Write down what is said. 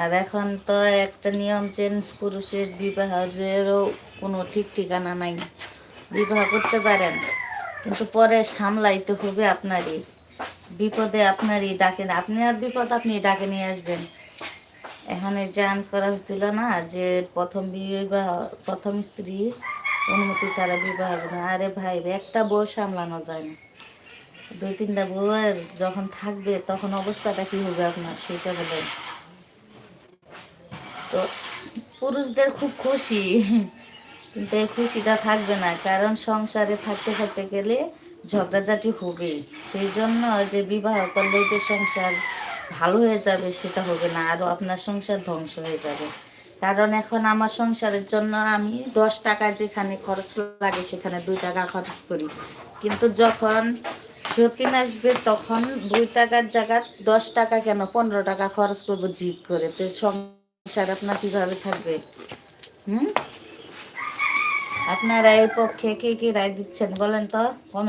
আর এখন তো একটা নিয়ম চেন, পুরুষের বিবাহেরও কোনো ঠিক ঠিকানা নাই। বিবাহ করতে পারেন, কিন্তু পরে সামলাইতে হবে আপনারই। বিপদে আপনারই ডাকে, আপনি আর বিপদ আপনি ডাকে নিয়ে আসবেন। এখানে জান করা হয়েছিল না যে প্রথম স্ত্রী অনুমতি ছাড়া বিবাহ হবে না। আরে ভাই, একটা বউ সামলানো যায় না, দুই তিনটা বউয়ের যখন থাকবে তখন অবস্থাটা কি হবে আপনার, সেটা বলেন। তো পুরুষদের খুব খুশি, কিন্তু এই খুশিটা থাকবে না, কারণ সংসারে থাকতে থাকতে গেলে ঝগড়াঝাটি হবে। সেই জন্য যে বিবাহ করলে যে সংসার ভালো হয়ে যাবে সেটা হবে না, আরও আপনার সংসার ধ্বংস হয়ে যাবে। কারণ এখন আমার সংসারের জন্য আমি 10 টাকা যেখানে খরচ লাগে সেখানে 2 টাকা খরচ করি, কিন্তু যখন সতীন আসবে তখন 2 টাকার জায়গা 10 টাকা কেন 15 টাকা খরচ করবো জিদ করে। তো সংসার আপনার কিভাবে থাকবে? হুম, আপনারা এর পক্ষে কে কি রায় দিচ্ছেন বলেন তো, কমেন্ট